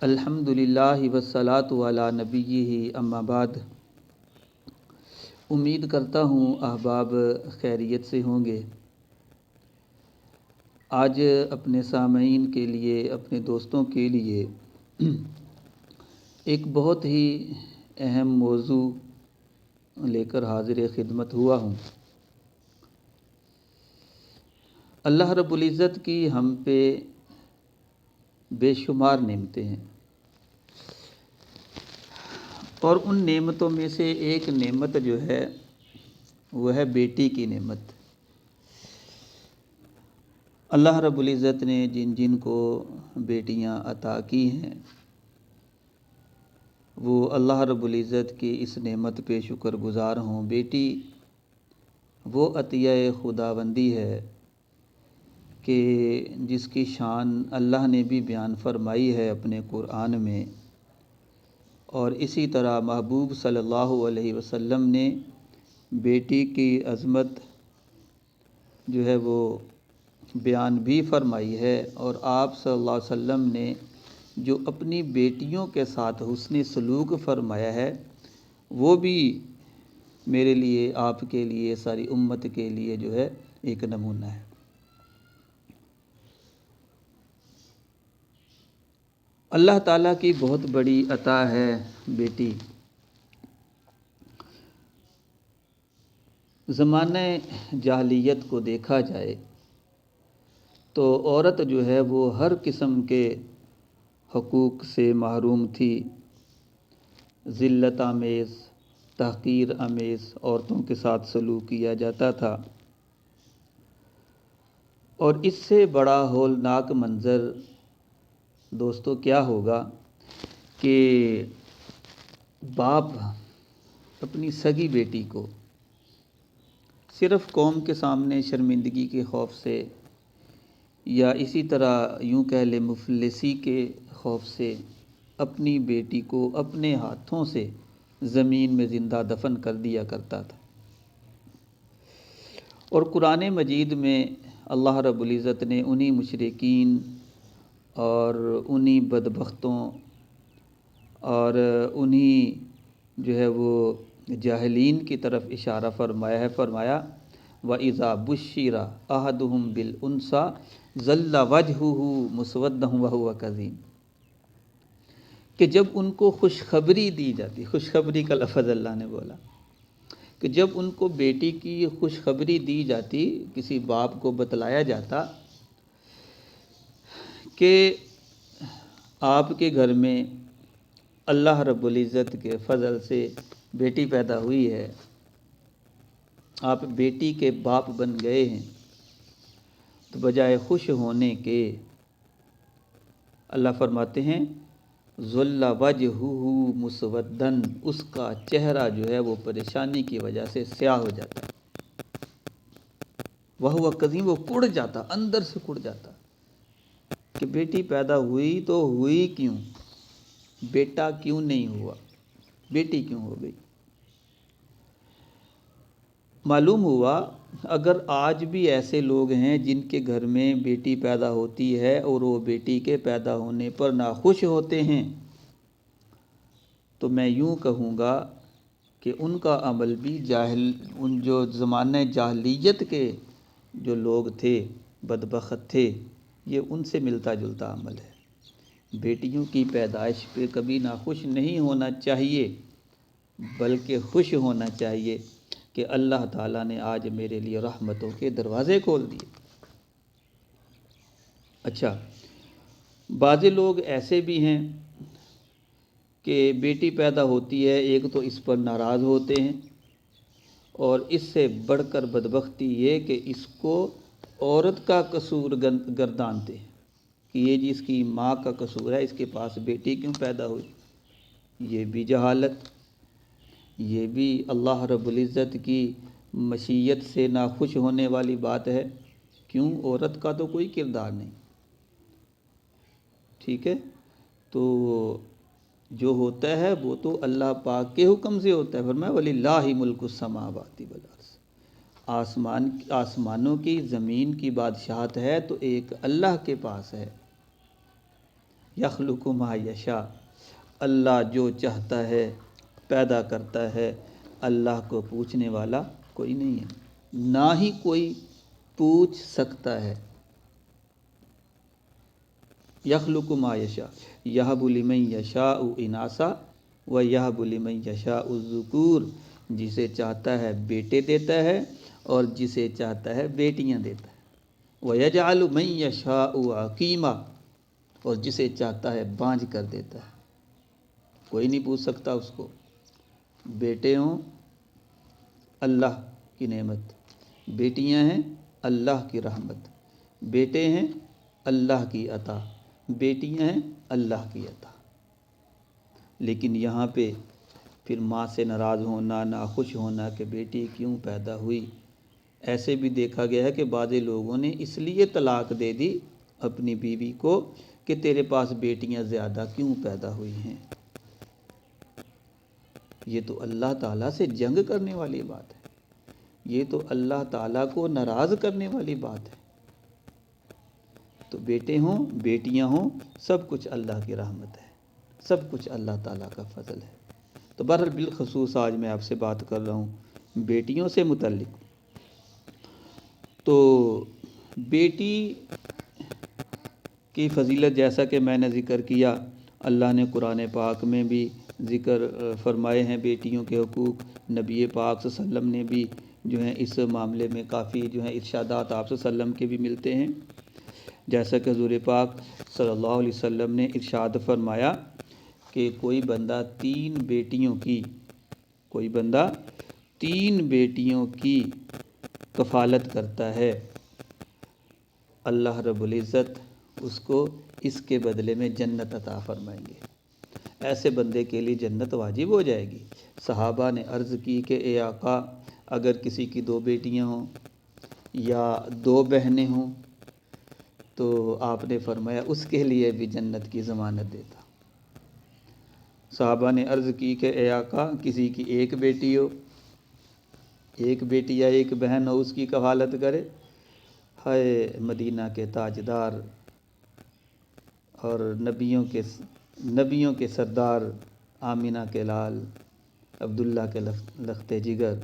الحمدللہ والصلاۃ علی نبیہ اما بعد۔ امید کرتا ہوں احباب خیریت سے ہوں گے۔ آج اپنے سامعین کے لیے، اپنے دوستوں کے لیے ایک بہت ہی اہم موضوع لے کر حاضر خدمت ہوا ہوں۔ اللہ رب العزت کی ہم پہ بے شمار نعمتیں ہیں، اور ان نعمتوں میں سے ایک نعمت جو ہے وہ ہے بیٹی کی نعمت۔ اللہ رب العزت نے جن جن کو بیٹیاں عطا کی ہیں وہ اللہ رب العزت کی اس نعمت پہ شکر گزار ہوں۔ بیٹی وہ عطیہ خداوندی ہے کہ جس کی شان اللہ نے بھی بیان فرمائی ہے اپنے قرآن میں، اور اسی طرح محبوب صلی اللہ علیہ وسلم نے بیٹی کی عظمت جو ہے وہ بیان بھی فرمائی ہے، اور آپ صلی اللہ علیہ وسلم نے جو اپنی بیٹیوں کے ساتھ حسن سلوک فرمایا ہے وہ بھی میرے لیے، آپ کے لیے، ساری امت کے لیے جو ہے ایک نمونہ ہے۔ اللہ تعالیٰ کی بہت بڑی عطا ہے بیٹی۔ زمانہ جاہلیت کو دیکھا جائے تو عورت جو ہے وہ ہر قسم کے حقوق سے محروم تھی۔ ذلت آمیز، تحقیر آمیز عورتوں کے ساتھ سلوک کیا جاتا تھا، اور اس سے بڑا ہولناک منظر دوستو کیا ہوگا کہ باپ اپنی سگی بیٹی کو صرف قوم کے سامنے شرمندگی کے خوف سے، یا اسی طرح یوں کہہ لے مفلسی کے خوف سے، اپنی بیٹی کو اپنے ہاتھوں سے زمین میں زندہ دفن کر دیا کرتا تھا۔ اور قرآن مجید میں اللہ رب العزت نے انہی مشرکین اور انہی بدبختوں اور انہی جو ہے وہ جاہلین کی طرف اشارہ فرمایا ہے۔ فرمایا وَإِذَا بُشِّرَ أَحَدُهُم بِالْأُنثىٰ ظَلَّ وَجْهُهُ مُسْوَدًّا وَهُوَ كَظِيمٌ، کہ جب ان کو خوشخبری دی جاتی، خوشخبری کا لفظ اللہ نے بولا کہ جب ان کو بیٹی کی خوشخبری دی جاتی، کسی باپ کو بتلایا جاتا کہ آپ کے گھر میں اللہ رب العزت کے فضل سے بیٹی پیدا ہوئی ہے، آپ بیٹی کے باپ بن گئے ہیں، تو بجائے خوش ہونے کے اللہ فرماتے ہیں ظل وجہہ مسودًا، اس کا چہرہ جو ہے وہ پریشانی کی وجہ سے سیاہ ہو جاتا ہے، وہو کظیم، وہ کڑ جاتا، اندر سے کڑ جاتا کہ بیٹی پیدا ہوئی تو ہوئی کیوں، بیٹا کیوں نہیں ہوا، بیٹی کیوں ہو گئی۔ معلوم ہوا اگر آج بھی ایسے لوگ ہیں جن کے گھر میں بیٹی پیدا ہوتی ہے اور وہ بیٹی کے پیدا ہونے پر ناخوش ہوتے ہیں، تو میں یوں کہوں گا کہ ان کا عمل بھی ان جو زمانہ جاہلیت کے جو لوگ تھے، بدبخت تھے، یہ ان سے ملتا جلتا عمل ہے۔ بیٹیوں کی پیدائش پہ کبھی ناخوش نہیں ہونا چاہیے، بلکہ خوش ہونا چاہیے کہ اللہ تعالیٰ نے آج میرے لیے رحمتوں کے دروازے کھول دیے۔ اچھا، بعض لوگ ایسے بھی ہیں کہ بیٹی پیدا ہوتی ہے، ایک تو اس پر ناراض ہوتے ہیں، اور اس سے بڑھ کر بدبختی یہ کہ اس کو عورت کا قصور گردانتے ہیں کہ یہ جی اس کی ماں کا قصور ہے، اس کے پاس بیٹی کیوں پیدا ہوئی۔ یہ بھی جہالت، یہ بھی اللہ رب العزت کی مشیت سے ناخوش ہونے والی بات ہے۔ کیوں؟ عورت کا تو کوئی کردار نہیں، ٹھیک ہے، تو جو ہوتا ہے وہ تو اللہ پاک کے حکم سے ہوتا ہے۔ فرمایا وَلِلَّهِ مُلْكُ السَّمَاوَاتِ وَالْأَرْضِ، آسمانوں کی، زمین کی بادشاہت ہے تو ایک اللہ کے پاس ہے۔ یخلق ما یشاء، اللہ جو چاہتا ہے پیدا کرتا ہے، اللہ کو پوچھنے والا کوئی نہیں ہے، نہ ہی کوئی پوچھ سکتا ہے۔ یخلق ما یشاء یہب لمن یشاء اناثا و یہب لمن یشاء الذکور، جسے چاہتا ہے بیٹے دیتا ہے اور جسے چاہتا ہے بیٹیاں دیتا ہے۔ وَيَجْعَلُ مَن يَشَاءُ عَقِيمًا، اور جسے چاہتا ہے بانجھ کر دیتا ہے، کوئی نہیں پوچھ سکتا اس کو۔ بیٹے ہوں اللہ کی نعمت، بیٹیاں ہیں اللہ کی رحمت، بیٹے ہیں اللہ کی عطا، بیٹیاں ہیں اللہ کی عطا۔ لیکن یہاں پہ پھر ماں سے ناراض ہونا، ناخوش ہونا کہ بیٹی کیوں پیدا ہوئی۔ ایسے بھی دیکھا گیا ہے کہ بعض لوگوں نے اس لیے طلاق دے دی اپنی بیوی کو کہ تیرے پاس بیٹیاں زیادہ کیوں پیدا ہوئی ہیں۔ یہ تو اللہ تعالیٰ سے جنگ کرنے والی بات ہے، یہ تو اللہ تعالیٰ کو ناراض کرنے والی بات ہے۔ تو بیٹے ہوں بیٹیاں ہوں، سب کچھ اللہ کی رحمت ہے، سب کچھ اللہ تعالیٰ کا فضل ہے۔ تو بہرحال بالخصوص آج میں آپ سے بات کر رہا ہوں بیٹیوں سے متعلق۔ تو بیٹی کی فضیلت جیسا کہ میں نے ذکر کیا، اللہ نے قرآن پاک میں بھی ذکر فرمائے ہیں بیٹیوں کے حقوق، نبی پاک صلی اللہ علیہ وسلم نے بھی جو ہیں اس معاملے میں کافی جو ہیں ارشادات آپ صلی اللہ علیہ وسلم کے بھی ملتے ہیں۔ جیسا کہ حضور پاک صلی اللہ علیہ وسلم نے ارشاد فرمایا کہ کوئی بندہ تین بیٹیوں کی کفالت کرتا ہے، اللہ رب العزت اس کو اس کے بدلے میں جنت عطا فرمائیں گے۔ ایسے بندے کے لیے جنت واجب ہو جائے گی۔ صحابہ نے عرض کی کہ اے آقا، اگر کسی کی 2 بیٹیاں ہوں یا 2 بہنیں ہوں تو آپ نے فرمایا اس کے لیے بھی جنت کی ضمانت دیتا۔ صحابہ نے عرض کی کہ اے آقا، کسی کی 1 بیٹی ہو، 1 بیٹی یا 1 بہن ہو، اس کی کفالت کرے۔ ہائے مدینہ کے تاجدار اور نبیوں کے سردار، آمینہ کے لال، عبداللہ کے لخت جگر،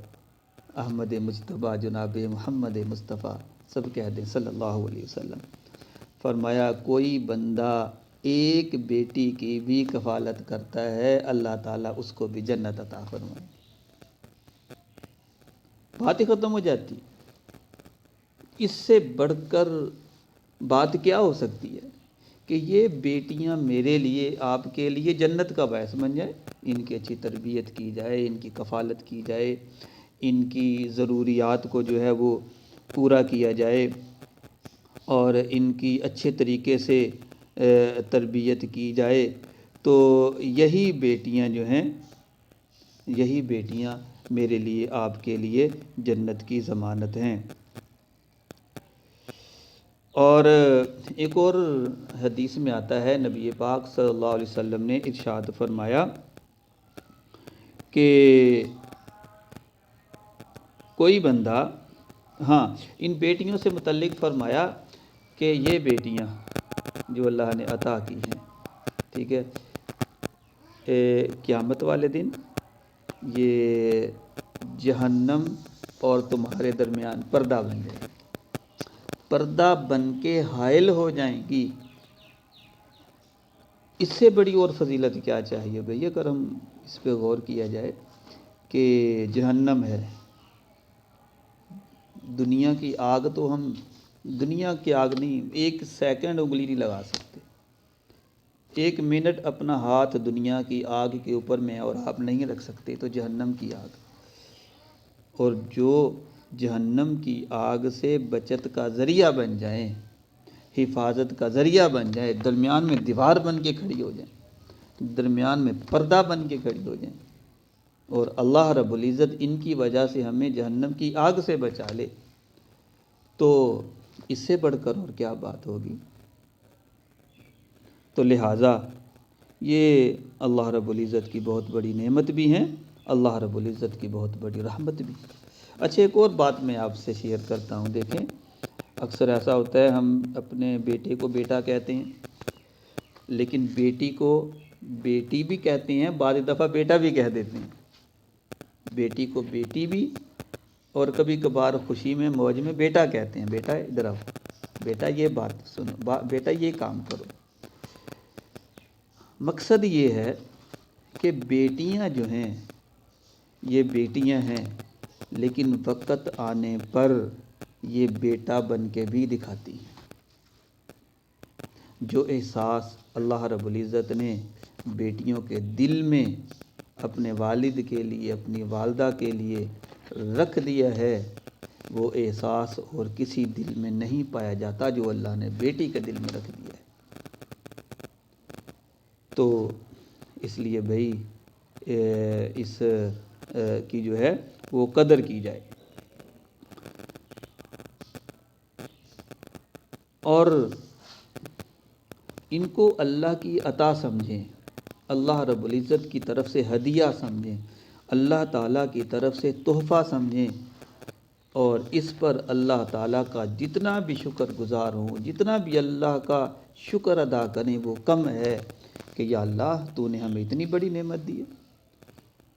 احمد مجتبیٰ جناب محمد مصطفیٰ، سب کہہ دیں صلی اللہ علیہ وسلم۔ فرمایا کوئی بندہ 1 بیٹی کی بھی کفالت کرتا ہے، اللہ تعالیٰ اس کو بھی جنت عطا فرمائے۔ بات ہی ختم ہو جاتی۔ اس سے بڑھ کر بات کیا ہو سکتی ہے کہ یہ بیٹیاں میرے لیے، آپ کے لیے جنت کا باعث بن جائے، ان کی اچھی تربیت کی جائے، ان کی کفالت کی جائے، ان کی ضروریات کو جو ہے وہ پورا کیا جائے اور ان کی اچھے طریقے سے تربیت کی جائے، تو یہی بیٹیاں جو ہیں، یہی بیٹیاں میرے لیے، آپ کے لیے جنت کی ضمانت ہیں۔ اور ایک اور حدیث میں آتا ہے، نبی پاک صلی اللہ علیہ وسلم نے ارشاد فرمایا کہ کوئی بندہ، ان بیٹیوں سے متعلق فرمایا کہ یہ بیٹیاں جو اللہ نے عطا کی ہیں، ٹھیک ہے، قیامت والے دن یہ جہنم اور تمہارے درمیان پردہ بن جائے گی، پردہ بن کے حائل ہو جائیں گی۔ اس سے بڑی اور فضیلت کیا چاہیے بھئی؟ اگر ہم اس پہ غور کیا جائے کہ جہنم ہے، دنیا کی آگ، تو ہم دنیا کی آگ نہیں، 1 سیکنڈ انگلی نہیں لگا سکتے، 1 منٹ اپنا ہاتھ دنیا کی آگ کے اوپر میں اور آپ نہیں رکھ سکتے، تو جہنم کی آگ۔ اور جو جہنم کی آگ سے بچت کا ذریعہ بن جائیں، حفاظت کا ذریعہ بن جائے، درمیان میں دیوار بن کے کھڑی ہو جائیں، درمیان میں پردہ بن کے کھڑی ہو جائیں، اور اللہ رب العزت ان کی وجہ سے ہمیں جہنم کی آگ سے بچا لے، تو اس سے بڑھ کر اور کیا بات ہوگی؟ تو لہٰذا یہ اللہ رب العزت کی بہت بڑی نعمت بھی ہیں، اللہ رب العزت کی بہت بڑی رحمت بھی۔ اچھا، ایک اور بات میں آپ سے شیئر کرتا ہوں۔ دیکھیں، اکثر ایسا ہوتا ہے ہم اپنے بیٹے کو بیٹا کہتے ہیں، لیکن بیٹی کو بیٹی بھی کہتے ہیں، بعض دفعہ بیٹا بھی کہہ دیتے ہیں، بیٹی کو بیٹی بھی، اور کبھی کبھار خوشی میں موج میں بیٹا کہتے ہیں، بیٹا ادھر آؤ، بیٹا یہ بات سنو، بیٹا یہ کام کرو۔ مقصد یہ ہے کہ بیٹیاں جو ہیں یہ بیٹیاں ہیں، لیکن وقت آنے پر یہ بیٹا بن کے بھی دکھاتی ہیں۔ جو احساس اللہ رب العزت نے بیٹیوں کے دل میں اپنے والد کے لیے، اپنی والدہ کے لیے رکھ دیا ہے، وہ احساس اور کسی دل میں نہیں پایا جاتا جو اللہ نے بیٹی کے دل میں رکھ دیا ہے۔ تو اس لیے بھائی اس کی جو ہے وہ قدر کی جائے، اور ان کو اللہ کی عطا سمجھیں، اللہ رب العزت کی طرف سے ہدیہ سمجھیں، اللہ تعالیٰ کی طرف سے تحفہ سمجھیں، اور اس پر اللہ تعالیٰ کا جتنا بھی شکر گزار ہوں، جتنا بھی اللہ کا شکر ادا کریں وہ کم ہے کہ یا اللہ تو نے ہمیں اتنی بڑی نعمت دی ہے،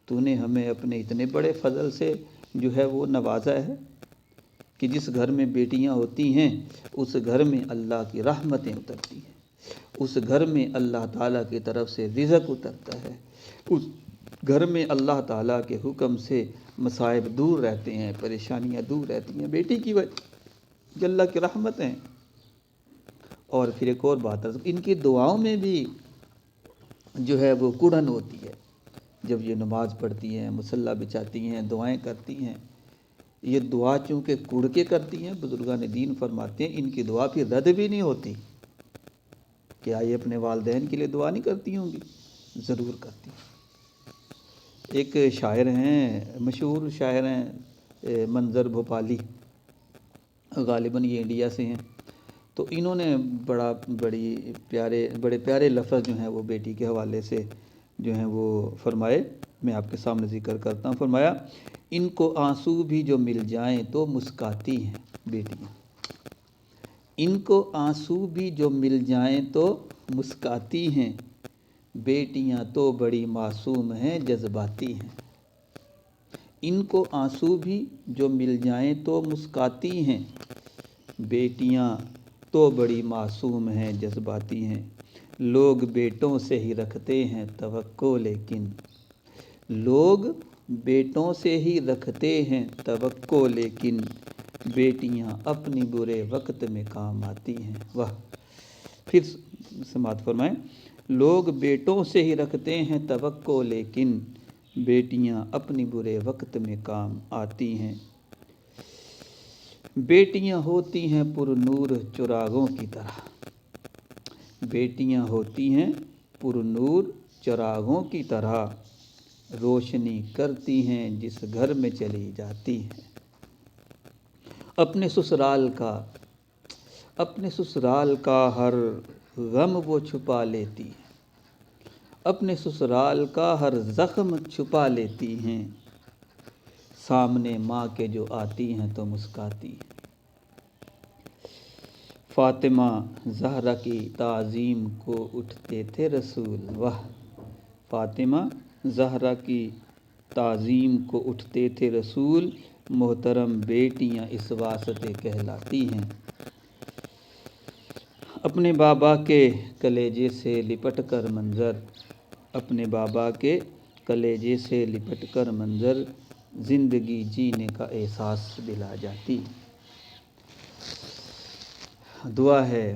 تو نے ہمیں اپنے اتنے بڑے فضل سے جو ہے وہ نوازا ہے کہ جس گھر میں بیٹیاں ہوتی ہیں اس گھر میں اللہ کی رحمتیں اترتی ہیں، اس گھر میں اللہ تعالیٰ کی طرف سے رزق اترتا ہے، اس گھر میں اللہ تعالیٰ کے حکم سے مصائب دور رہتے ہیں، پریشانیاں دور رہتی ہیں، بیٹی کی وجہ کہ اللہ کی رحمتیں۔ اور پھر ایک اور بات ہے، ان کی دعاؤں میں بھی جو ہے وہ کڑھن ہوتی ہے، جب یہ نماز پڑھتی ہیں، مصلی بچھاتی ہیں، دعائیں کرتی ہیں، یہ دعا چونکہ کڑھ کے کرتی ہیں، بزرگان دین فرماتے ہیں ان کی دعا پھر رد بھی نہیں ہوتی۔ کیا یہ اپنے والدین کے لیے دعا نہیں کرتی ہوں گی؟ ضرور کرتی ہیں۔ ایک شاعر ہیں، مشہور شاعر ہیں، منظر بھوپالی، غالباً یہ انڈیا سے ہیں، تو انہوں نے بڑے پیارے لفظ جو ہیں وہ بیٹی کے حوالے سے جو ہیں وہ فرمائے، میں آپ کے سامنے ذکر کرتا ہوں۔ فرمایا، ان کو آنسو بھی جو مل جائیں تو مسکاتی ہیں بیٹیاں، ان کو آنسو بھی جو مل جائیں تو مسکاتی ہیں، بیٹیاں تو بڑی معصوم ہیں جذباتی ہیں۔ ان کو آنسو بھی جو مل جائیں تو مسکاتی ہیں، بیٹیاں تو بڑی معصوم ہیں جذباتی ہیں۔ لوگ بیٹوں سے ہی رکھتے ہیں توقع، لیکن لوگ بیٹوں سے ہی رکھتے ہیں توقع، لیکن بیٹیاں اپنی برے وقت میں کام آتی ہیں۔ واہ! پھر سماعت فرمائیں، لوگ بیٹوں سے ہی رکھتے ہیں توقع، لیکن بیٹیاں اپنی برے وقت میں کام آتی ہیں۔ بیٹیاں ہوتی ہیں پر نور چراغوں کی طرح، بیٹیاں ہوتی ہیں پر نور چراغوں کی طرح، روشنی کرتی ہیں جس گھر میں چلی جاتی ہیں۔ اپنے سسرال کا ہر غم وہ چھپا لیتی ہیں، اپنے سسرال کا ہر زخم چھپا لیتی ہیں، سامنے ماں کے جو آتی ہیں تو مسکاتی ہیں۔ فاطمہ زہرا کی تعظیم کو اٹھتے تھے رسول، واہ! فاطمہ زہرا کی تعظیم کو اٹھتے تھے رسول، محترم بیٹیاں اس واسطے کہلاتی ہیں۔ اپنے بابا کے کلیجے سے لپٹ کر منظر، اپنے بابا کے کلیجے سے لپٹ کر منظر، زندگی جینے کا احساس دلا جاتی۔ دعا ہے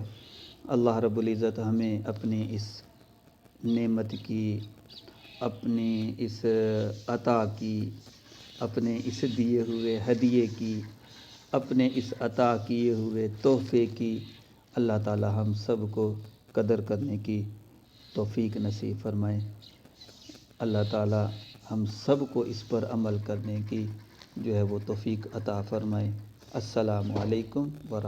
اللہ رب العزت ہمیں اپنی اس نعمت کی، اپنی اس عطا کی، اپنے اس دیے ہوئے ہدیے کی، اپنے اس عطا کیے ہوئے تحفے کی اللہ تعالی ہم سب کو قدر کرنے کی توفیق نصیب فرمائے۔ اللہ تعالی ہم سب کو اس پر عمل کرنے کی جو ہے وہ توفیق عطا فرمائے۔ السلام علیکم ورحمۃ اللہ۔